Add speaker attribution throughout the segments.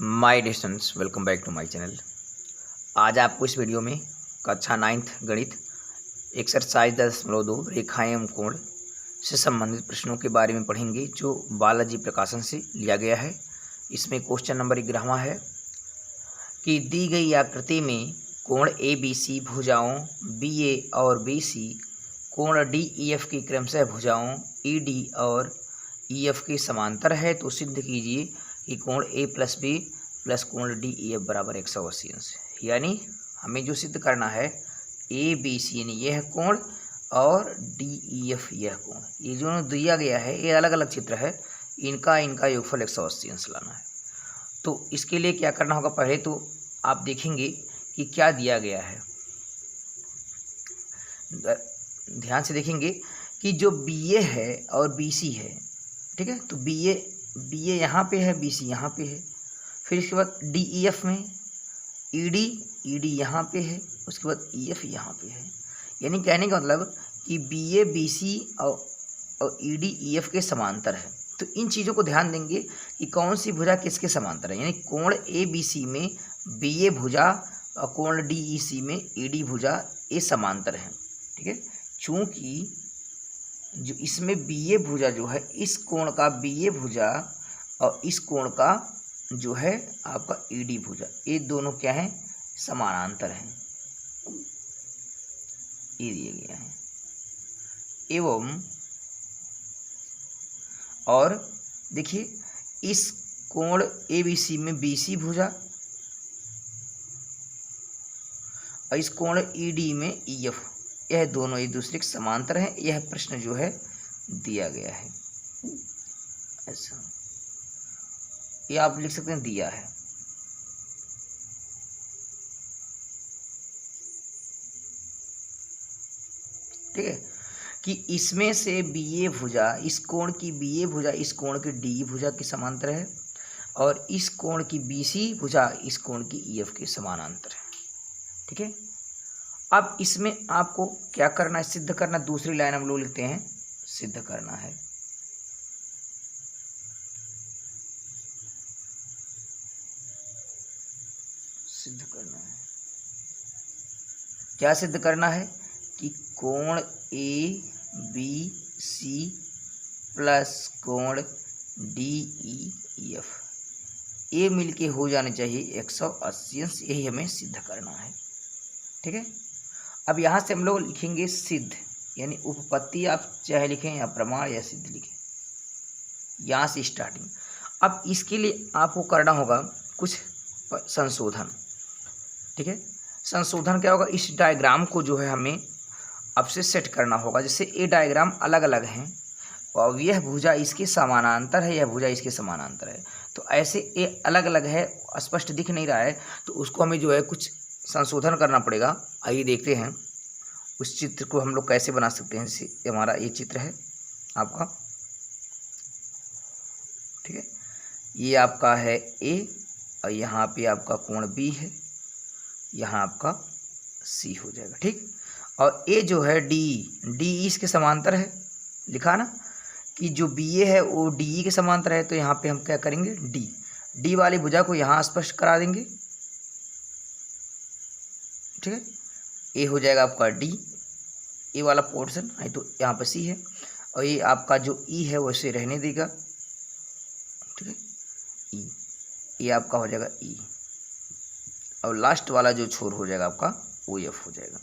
Speaker 1: My dear students, welcome back to my channel. आज आपको इस वीडियो में कक्षा 9th गणित एक्सरसाइज 10.2 रेखाएं एवं कोण से संबंधित प्रश्नों के बारे में पढ़ेंगे, जो बालाजी प्रकाशन से लिया गया है। इसमें क्वेश्चन नंबर 11 है कि दी गई आकृति में कोण ए बी सी भुजाओं बी ए और बी सी कोण डी ई एफ की क्रमशः भुजाओं ई डी और ई एफ के समांतर है, तो सिद्ध कीजिए कि कोण ए प्लस बी प्लस कोण डी ई एफ बराबर 180 अंश। यानी हमें जो सिद्ध करना है ए बी सी यानी यह कोण और डी ई एफ यह कोण, ये जो दिया गया है ये अलग अलग चित्र है, इनका योगफल 180 अंश लाना है। तो इसके लिए क्या करना होगा, पहले तो आप देखेंगे कि क्या दिया गया है। ध्यान से देखेंगे कि जो बी ए है और बी सी है, ठीक है, तो बी ए यहाँ पे है, बी सी यहाँ पे है। फिर इसके बाद डी ई एफ में ई डी यहाँ पे है, उसके बाद ई एफ यहाँ पे है। यानी कहने का मतलब कि बी ए बी सी और ई डी ई एफ के समांतर है। तो इन चीज़ों को ध्यान देंगे कि कौन सी भुजा किसके समांतर है। यानी कोण ए बी सी में बी ए भुजा और कोण डी ई सी में ई डी भुजा ये समांतर है, ठीक है। चूँकि जो इसमें बी ए भुजा जो है, इस कोण का बी ए भुजा और इस कोण का जो है आपका ई डी भुजा, ये दोनों क्या है, समानांतर हैं, ये दिया गया है। एवं और देखिए इस कोण ए बी सी में बी सी भुजा और इस कोण ई डी में ई एफ, यह दोनों एक दूसरे के समांतर हैं। यह प्रश्न जो है दिया गया है, ऐसा ये आप लिख सकते हैं, दिया है। ठीक है, कि इसमें से बी ए भुजा, इस कोण की बी ए भुजा इस कोण की डी भुजा के समांतर है और इस कोण की बी सी भुजा इस कोण की ई एफ के समानांतर है, ठीक है। अब इसमें आपको क्या करना है, सिद्ध करना। दूसरी लाइन हम लोग लिखते हैं, सिद्ध करना है। सिद्ध करना है, क्या सिद्ध करना है कि कोण ए बी सी प्लस कोण डी ई एफ ये मिलके हो जाने चाहिए 180 अंश। यही हमें सिद्ध करना है, ठीक है। अब यहाँ से हम लोग लिखेंगे सिद्ध, यानी उपपत्ति आप चाहे लिखें या प्रमाण या सिद्ध लिखें, यहाँ से स्टार्टिंग। अब इसके लिए आपको करना होगा कुछ संशोधन, ठीक है। संशोधन क्या होगा, इस डायग्राम को जो है हमें अब से सेट करना होगा। जैसे ये डायग्राम अलग अलग हैं और यह भुजा इसके समानांतर है, यह भुजा इसके समानांतर है, तो ऐसे ये अलग अलग है, स्पष्ट दिख नहीं रहा है, तो उसको हमें जो है कुछ संशोधन करना पड़ेगा। आइए देखते हैं उस चित्र को हम लोग कैसे बना सकते हैं। जैसे हमारा ये चित्र है आपका, ठीक है, ये आपका है ए और यहाँ पे आपका कोण बी है, यहाँ आपका सी हो जाएगा, ठीक। और ए जो है डी इसके समांतर है, लिखा ना कि जो बी ए है वो डी ई के समांतर है, तो यहाँ पे हम क्या करेंगे, डी वाली भुजा को यहाँ स्पष्ट करा देंगे, ठीक है। ए हो जाएगा आपका डी, ए वाला पोर्शन है, तो यहाँ पर सी है और ये आपका जो ई है वैसे रहने देगा, ठीक है। ई, ये आपका हो जाएगा ई और लास्ट वाला जो छोर हो जाएगा आपका ओ एफ हो जाएगा,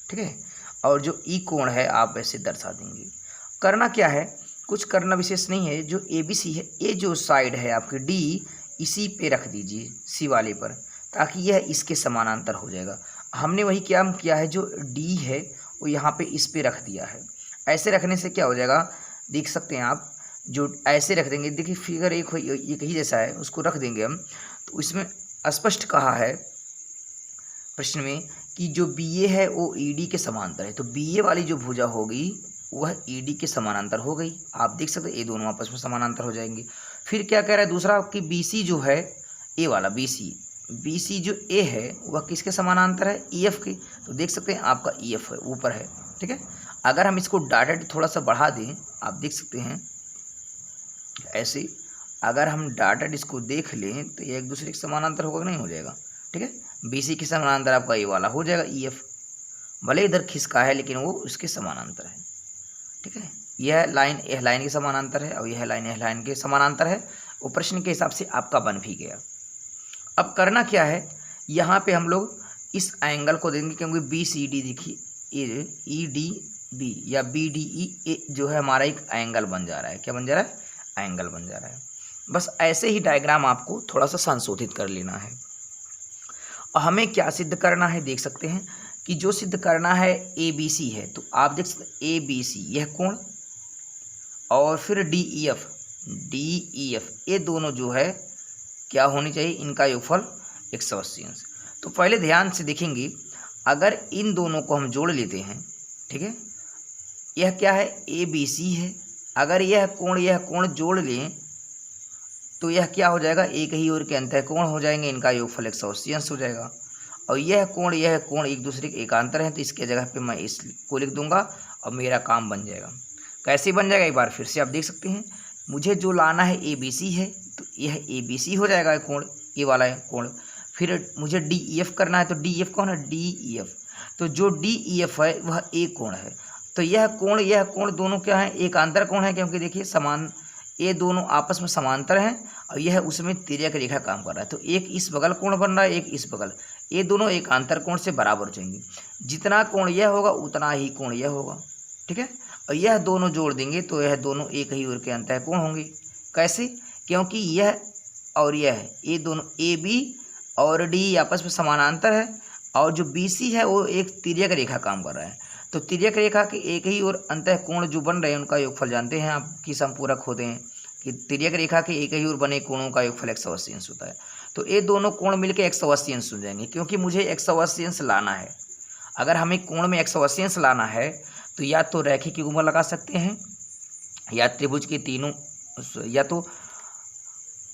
Speaker 1: ठीक है। और जो ई कोण है आप ऐसे दर्शा देंगे। करना क्या है, कुछ करना विशेष नहीं है। जो ए बी सी है, ये जो साइड है आपकी डी, इसी पे रख दीजिए सी वाले पर, ताकि यह इसके समानांतर हो जाएगा। हमने वही क्या किया है, जो डी है वो यहाँ पे इस पे रख दिया है। ऐसे रखने से क्या हो जाएगा, देख सकते हैं आप, जो ऐसे रख देंगे, देखिए फिगर एक ही जैसा है, उसको रख देंगे हम, तो इसमें स्पष्ट कहा है प्रश्न में कि जो बी ए है वो ई डी के समांतर है, तो बी ए वाली जो भुजा होगी वह ई डी के समानांतर हो गई। आप देख सकते हैं ये दोनों आपस में समानांतर हो जाएंगे। फिर क्या कह रहा है दूसरा कि बी सी जो है, ए वाला बी सी जो ए है वह किसके समानांतर है, ई एफ के, तो देख सकते हैं आपका ई एफ है ऊपर है, ठीक है। अगर हम इसको डाटा थोड़ा सा बढ़ा दें, आप देख सकते हैं ऐसे, अगर हम डाटा इसको देख लें तो ये एक दूसरे के समानांतर होगा, नहीं हो जाएगा, ठीक है। BC के समानांतर आपका ये वाला हो जाएगा EF, भले इधर खिसका है लेकिन वो उसके समानांतर है, ठीक है। यह लाइन के समानांतर है और यह लाइन के समानांतर है। वो प्रश्न के हिसाब से आपका बन भी गया। अब करना क्या है, यहाँ पे हम लोग इस एंगल को देंगे, क्योंकि BCD देखिए EDB या BDE जो है हमारा एक एंगल बन जा रहा है। क्या बन जा रहा है? एंगल बन जा रहा है। बस ऐसे ही डायग्राम आपको थोड़ा सा संशोधित कर लेना है। और हमें क्या सिद्ध करना है, देख सकते हैं कि जो सिद्ध करना है ABC है। तो आप देख सकते हैं ABC यह कोण और फिर DEF ये दोनों जो है क्या होनी चाहिए, इनका योगफल 180 अंश। तो पहले ध्यान से देखेंगे, अगर इन दोनों को हम जोड़ लेते हैं, ठीक है, यह क्या है ABC है। अगर यह कोण जोड़ लें तो यह क्या हो जाएगा, एक ही ओर के अंतः कोण हो जाएंगे, इनका योगफल 180 अंश हो जाएगा। और यह कोण एक दूसरे के एकांतर हैं, तो इसके जगह पे मैं इसको लिख दूंगा और मेरा काम बन जाएगा। कैसे बन जाएगा, एक बार फिर से आप देख सकते हैं। मुझे जो लाना है ABC है, तो यह ABC हो जाएगा कोण, ये वाला है कोण। फिर मुझे DEF करना है, तो DEF कौन है, DEF। तो जो DEF है वह एक कोण है। तो यह कोण दोनों क्या है, एकांतर कोण है, क्योंकि देखिए समान, ये दोनों आपस में समांतर हैं और यह उसमें तिर्यक रेखा काम कर रहा है। तो एक इस बगल कोण बन रहा है, एक इस बगल, ये दोनों एकांतर कोण से बराबर हो जाएंगे। जितना कोण यह होगा उतना ही कोण यह होगा, ठीक है। और यह दोनों जोड़ देंगे तो यह दोनों एक ही ओर के अंतः कोण होंगे। कैसे, क्योंकि यह और यह ये दोनों AB और D आपस में समानांतर है और जो BC है वो एक तिर्यक रेखा काम कर रहा है। तो तिर्यक रेखा के एक ही ओर अंतः कोण जो बन रहे हैं उनका योगफल जानते हैं आप कि समपूरक होते हैं, कि तिर्यक रेखा के एक ही ओर बने कोणों का योगफल 180 अंश होता है। तो ये दोनों कोण मिलकर 180 अंश हो जाएंगे, क्योंकि मुझे 180 अंश लाना है। अगर हमें कोण में 180 अंश लाना है तो या तो रैखिक युग्म लगा सकते हैं, या त्रिभुज के तीनों, या तो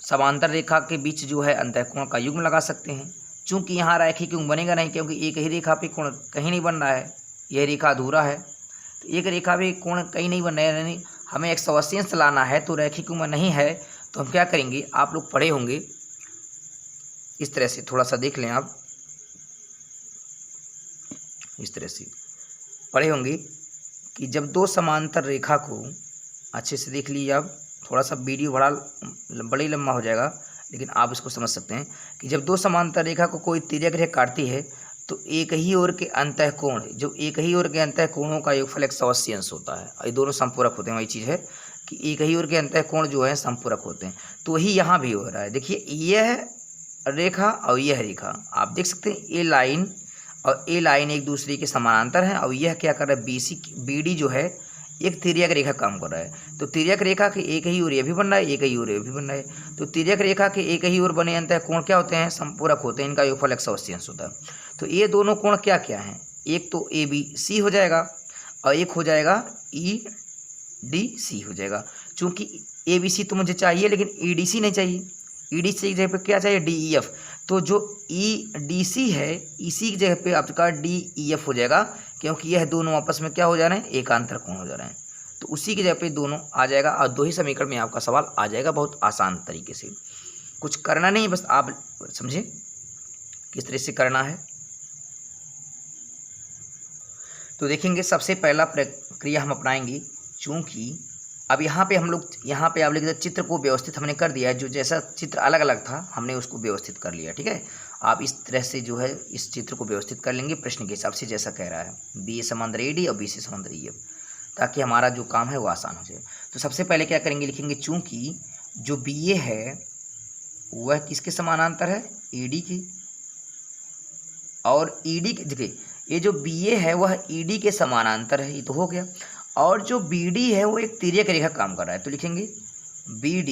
Speaker 1: समांतर रेखा के बीच जो है अंतःकोण का युग्म लगा सकते हैं। चूंकि यहाँ रैखिक युग्म बनेगा नहीं, क्योंकि एक ही रेखा पे कोण कहीं नहीं बन रहा है, यह रेखा अधूरा है। तो एक रेखा पे कोण कहीं नहीं बन रहा है, नहीं हमें 180 अंश लाना है, तो रैखिक युग्म नहीं है। तो हम क्या करेंगे, आप लोग पढ़े होंगे इस तरह से, थोड़ा सा देख लें आप, इस तरह से पढ़े होंगे कि जब दो समांतर रेखा को, अच्छे से देख लीजिए आप, थोड़ा सा वीडियो बड़ी लंबा हो जाएगा लेकिन आप इसको समझ सकते हैं कि जब दो समांतर रेखा को कोई तिर्यक रेखा काटती है तो एक ही ओर के अंतःकोण, जो एक ही ओर के अंतःकोणों का योगफल 180 अंश होता है। ये दोनों संपूरक होते हैं, वही चीज़ है कि एक ही ओर के अंतःकोण जो है संपूरक होते हैं। तो वही यहाँ भी हो रहा है। देखिए यह रेखा और यह रेखा आप देख सकते हैं, ए लाइन और ए लाइन एक दूसरे के समानांतर हैं और यह क्या कर रहा है, BD जो है एक तिर्यक रेखा काम कर रहा है। तो तिर्यक रेखा के एक ही ओर ये भी बन रहा है, एक ही ओर ये भी बन रहा है। तो तिर्यक रेखा के एक ही ओर बने अंतःकोण क्या होते हैं, संपूरक होते हैं, इनका योगफल 180 अंश होता है। तो ये दोनों कोण क्या क्या हैं, एक तो ABC हो जाएगा और एक हो जाएगा EDC हो जाएगा। चूँकि ABC तो मुझे चाहिए लेकिन EDC नहीं चाहिए, EDC की जगह पे क्या चाहिए, DEF। तो जो EDC है इसी की जगह पे आपका DEF हो जाएगा, क्योंकि यह दोनों आपस में क्या हो जा रहे हैं, एकांतर कोण हो जा रहे हैं। तो उसी की जगह पे दोनों आ जाएगा और दो ही समीकरण में आपका सवाल आ जाएगा, बहुत आसान तरीके से। कुछ करना नहीं, बस आप समझे किस तरह से करना है। तो देखेंगे सबसे पहला प्रक्रिया हम अपनाएंगे, चूँकि अब यहाँ पे आप लिख चित्र को व्यवस्थित हमने कर दिया है, जो जैसा चित्र अलग अलग था हमने उसको व्यवस्थित कर लिया, ठीक है। आप इस तरह से जो है इस चित्र को व्यवस्थित कर लेंगे प्रश्न के हिसाब से, जैसा कह रहा है BA समांतर AD और BC समांतर EF, ताकि हमारा जो काम है वो आसान हो जाए। तो सबसे पहले क्या करेंगे, लिखेंगे चूँकि जो BA है वह किसके समानांतर है, AD की, और ED देखिए ये जो BA है वह ED के समानांतर है, ये तो हो गया। और जो BD है वो एक तिर्यक रेखा काम कर रहा है, तो लिखेंगे BD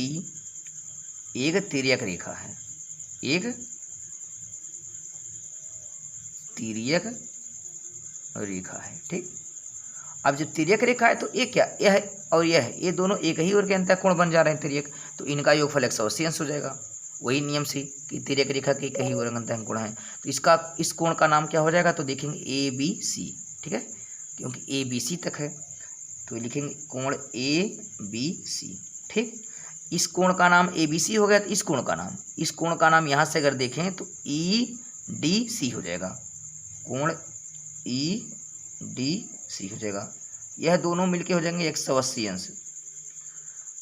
Speaker 1: एक तिर्यक रेखा है, एक तिर्यक रेखा है, ठीक। अब जब तिर्यक रेखा है तो ये क्या, यह और यह, ये दोनों एक ही ओर के अंतःकोण बन जा रहे हैं तिर्यक, तो इनका योगफल 180 अंश हो जाएगा। वही नियम से कि तिर्यक रेखा के एक ही ओर अंतःकोण है, तो इस कोण का नाम क्या हो जाएगा, तो देखेंगे ABC, ठीक है, क्योंकि ABC तक है तो लिखेंगे कोण ABC, ठीक। इस कोण का नाम ABC हो गया, तो इस कोण का नाम यहाँ से अगर देखें तो EDC हो जाएगा, कोण EDC हो जाएगा। यह दोनों मिलके हो जाएंगे 180 अंश।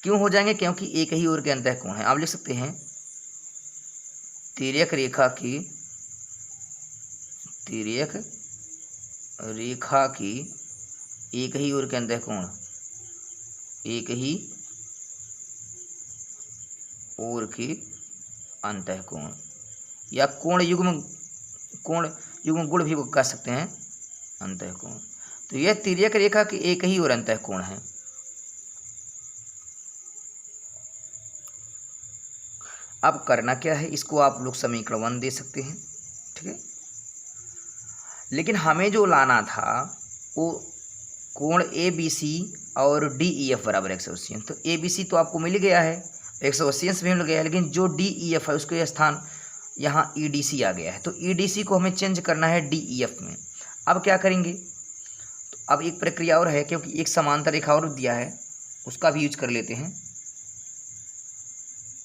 Speaker 1: क्यों हो जाएंगे? क्योंकि एक ही ओर के अंतः कोण है। आप लिख सकते हैं तिर्यक रेखा की एक ही ओर के अंतः कोण, एक ही ओर के अंतः कोण, या कोण युग्म गुण भी कह सकते हैं अंतः कोण। तो यह तिर्यक रेखा की एक ही ओर अंतः कोण है। अब करना क्या है, इसको आप लोग समीकरण 1 दे सकते हैं, ठीक है। लेकिन हमें जो लाना था वो कोण ABC और DEF बराबर 180 अंश। तो ABC तो आपको मिल गया है, 180 अंश भी मिल गया है, लेकिन जो DEF है उसके स्थान यहाँ EDC आ गया है। तो EDC को हमें चेंज करना है DEF में। अब क्या करेंगे, तो अब एक प्रक्रिया और है, क्योंकि एक समांतर रेखा और दिया है, उसका भी यूज कर लेते हैं।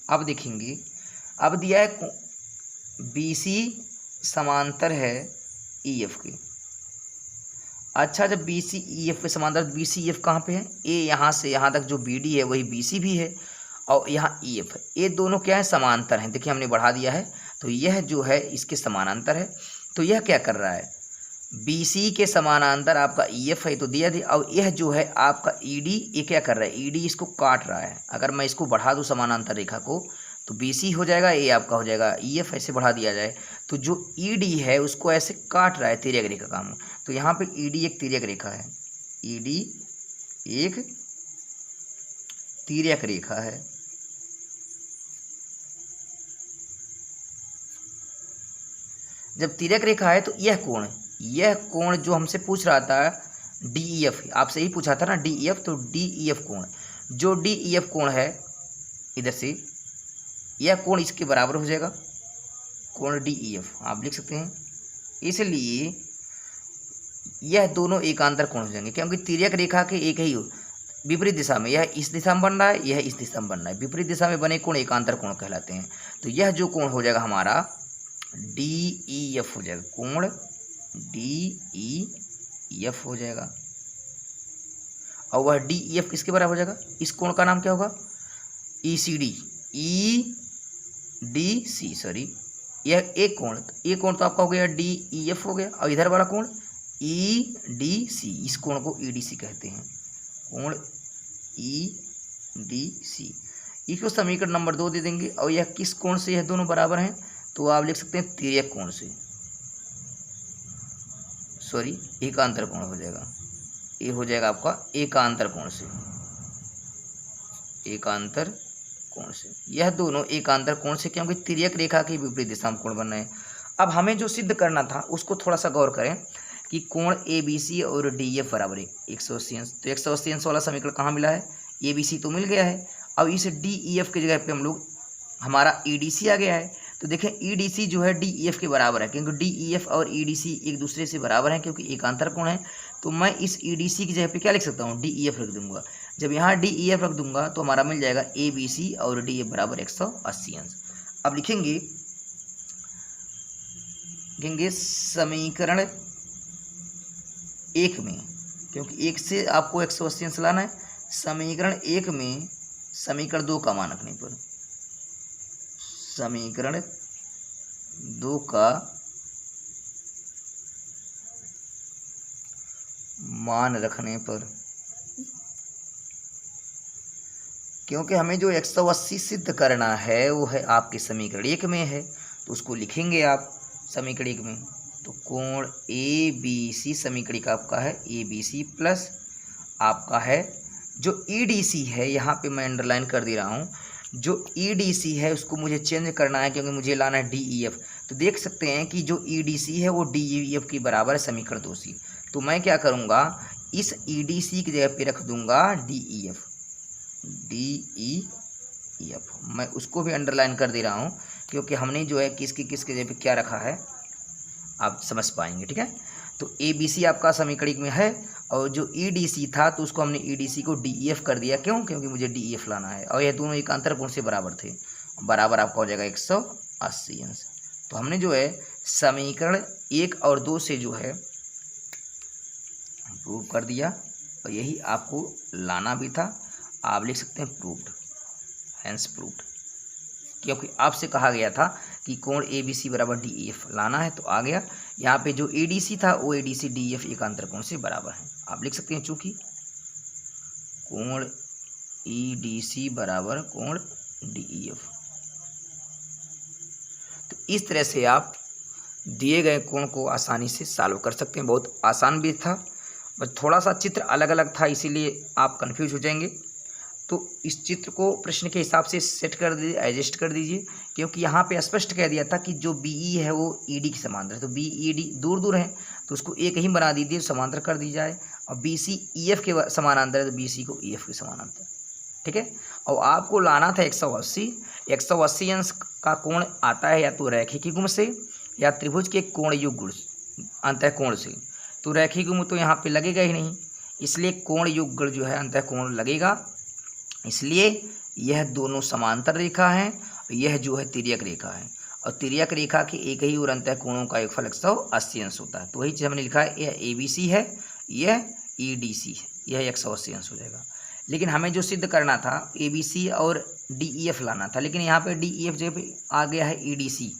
Speaker 1: अब देखेंगे, अब दिया है BC समांतर है EF के। अच्छा, जब BC EF के समांतर, BC EF कहाँ पे है? A यहाँ से यहाँ तक जो BD है वही BC भी है, और यहाँ EF है। ये दोनों क्या है? समांतर हैं। देखिए हमने बढ़ा दिया है, तो यह जो है इसके समानांतर है। तो यह क्या कर रहा है? BC के समानांतर आपका EF है, तो दिया दिया। और यह जो है आपका ED, ये क्या कर रहा है? ED इसको काट रहा है। अगर मैं इसको बढ़ा दूँ समानांतर रेखा को, तो BC हो जाएगा, ये आपका हो जाएगा EF। ऐसे बढ़ा दिया जाए तो जो ED है उसको ऐसे काट रहा है तिर्यक रेखा का। तो यहाँ पे ED एक तिर्यक रेखा है, ED एक तिर्यक रेखा है। जब तिर्यक रेखा है तो यह कोण जो हमसे पूछ रहा था DEF, आपसे ही पूछा था ना DEF, तो DEF कोण, जो DEF कोण है इधर से, यह कोण इसके बराबर हो जाएगा, कोण DEF आप लिख सकते हैं। इसलिए यह दोनों एकांतर कोण हो जाएंगे, क्योंकि तिर्यक रेखा के एक ही विपरीत दिशा में, यह इस दिशा में बन रहा है, यह इस दिशा में बन रहा है, विपरीत दिशा में बने कोण एकांतर कोण कहलाते हैं। तो यह जो कोण हो जाएगा हमारा DEF हो जाएगा, कोण DEF हो जाएगा। और वह DEF किसके बराबर हो जाएगा? इस कोण का नाम क्या होगा? EDC, सॉरी, यह एक कोण तो आपका हो गया DEF हो गया, और इधर वाला कोण EDC, इस कोण को EDC कहते हैं, कोण EDC। इसको समीकरण नंबर 2 दे देंगे। और यह किस कोण से यह दोनों बराबर हैं? तो आप लिख सकते हैं तिर्यक कोण से, सॉरी एकांतर कोण हो जाएगा। ये हो जाएगा आपका एकांतर कोण से, एकांतर कोण से। यह दोनों एकांतर कोण से, क्योंकि तिर्यक रेखा के विपरीत दिशा में कोण बन रहे हैं। अब हमें जो सिद्ध करना था उसको थोड़ा सा गौर करें कि कोण ABC और DEF बराबर है 180 अंश। तो 180 अंश वाला समीकरण कहाँ मिला है? ABC तो मिल गया है। अब इस DEF की जगह पे हम लोग, हमारा EDC आ गया है। तो देखें EDC जो है DEF के बराबर है, क्योंकि DEF और EDC एक दूसरे से बराबर हैं, क्योंकि एकांतर कोण है। तो मैं इस EDC की जगह पे क्या लिख सकता हूँ? DEF रख दूंगा। जब यहाँ DEF रख दूंगा तो हमारा मिल जाएगा ABC और DEF बराबर 180 अंश। अब लिखेंगे समीकरण 1 में, क्योंकि 1 से आपको 180 अंश लाना है। समीकरण 1 में समीकरण 2 का मान रखने पर, समीकरण 2 का मान रखने पर, क्योंकि हमें जो 180 सिद्ध करना है वो है आपके समीकरण 1 में है, तो उसको लिखेंगे आप समीकरण 1 में। तो कोण ABC समीकरण का आपका है ABC प्लस आपका है जो EDC है, यहाँ पे मैं अंडरलाइन कर दे रहा हूँ, जो EDC है उसको मुझे चेंज करना है, क्योंकि मुझे लाना है DEF। तो देख सकते हैं कि जो EDC है वो DEF की बराबर है समीकरण 2 से। तो मैं क्या करूँगा, इस EDC की जगह पे रख दूंगा DEF, मैं उसको भी अंडरलाइन कर दे रहा हूँ, क्योंकि हमने जो है किसकी जगह पे क्या रखा है आप समझ पाएंगे, ठीक है। तो ABC आपका समीकरण में है, और जो EDC था तो उसको हमने EDC को DEF कर दिया। क्यों? क्योंकि मुझे DEF लाना है और यह दोनों एकांतर कोण से बराबर थे। बराबर आपका हो जाएगा 180 अंश। तो हमने जो है समीकरण 1 और 2 से जो है प्रूव कर दिया और यही आपको लाना भी था। आप लिख सकते हैं प्रूव्ड, हैंस प्रूव्ड, क्योंकि आपसे कहा गया था कि कोण ABC बराबर DEF लाना है तो आ गया। यहाँ पे जो ADC था वो ADC DEF एकांतर कोण से बराबर है। आप लिख सकते हैं चूंकि कोण EDC बराबर कोण DEF। तो इस तरह से आप दिए गए कोण को आसानी से सॉल्व कर सकते हैं। बहुत आसान भी था, बस थोड़ा सा चित्र अलग अलग था इसीलिए आप कंफ्यूज हो जाएंगे। तो इस चित्र को प्रश्न के हिसाब से सेट कर दीजिए, एडजस्ट कर दीजिए, क्योंकि यहाँ पे स्पष्ट कह दिया था कि जो BE है वो ED के समांतर है। तो BED दूर दूर है तो उसको एक ही बना दीजिए, समांतर कर दी जाए। और BC EF के समानांतर है तो BC को EF के समानांतर, ठीक है। और आपको लाना था 180 अंश का कोण आता है या तो रैखिक गुण से या त्रिभुज के कोण युग्म अंतःकोण से। तो रैखिक गुण तो यहाँ पे लगेगा ही नहीं, इसलिए कोण युग्म जो है अंतःकोण लगेगा। इसलिए यह दोनों समांतर रेखा है, यह जो है तिर्यक रेखा है और तिर्यक रेखा के एक ही और अंतःकोणों का योगफल 180 अंश होता है। तो वही चीज़ हमने लिखा है, यह ABC है, यह EDC है, यह 180 अंश हो जाएगा। लेकिन हमें जो सिद्ध करना था ABC और DEF लाना था, लेकिन यहाँ पे DEF जो आ गया है EDC।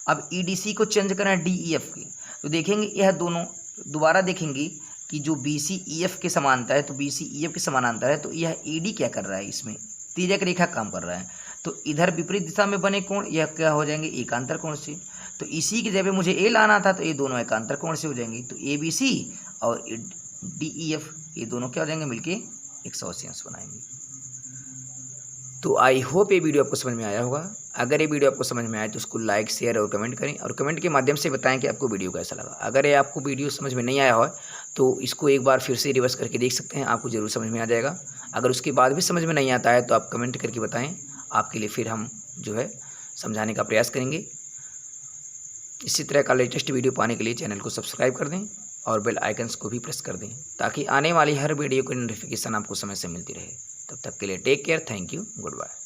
Speaker 1: अब EDC को चेंज करना है DEF की, तो देखेंगे यह दोनों दोबारा देखेंगे कि जो BC EF के समांतर है तो BC EF के समानांतर है, तो यह ED क्या कर रहा है, इसमें तिर्यक रेखा काम कर रहा है। तो इधर विपरीत दिशा में बने कोण यह क्या हो जाएंगे, एकांतर कोण से। तो इसी की जगह मुझे A लाना था तो ये दोनों एकांतर कोण से हो जाएंगे। तो ABC और DEF ये दोनों क्या हो जाएंगे, मिलके 180 अंश बनाएंगे। तो आई होप ये वीडियो आपको समझ में आया होगा। अगर ये वीडियो आपको समझ में आए तो उसको लाइक, शेयर और कमेंट करें और कमेंट के माध्यम से बताएं कि आपको वीडियो कैसा लगा। अगर ये आपको वीडियो समझ में नहीं आया हो तो इसको एक बार फिर से रिवर्स करके देख सकते हैं, आपको ज़रूर समझ में आ जाएगा। अगर उसके बाद भी समझ में नहीं आता है तो आप कमेंट करके बताएं, आपके लिए फिर हम जो है समझाने का प्रयास करेंगे। इसी तरह का लेटेस्ट वीडियो पाने के लिए चैनल को सब्सक्राइब कर दें और बेल आइकन्स को भी प्रेस कर दें ताकि आने वाली हर वीडियो की नोटिफिकेशन आपको समय से मिलती रहे। तब तक के लिए take care, thank you, good bye.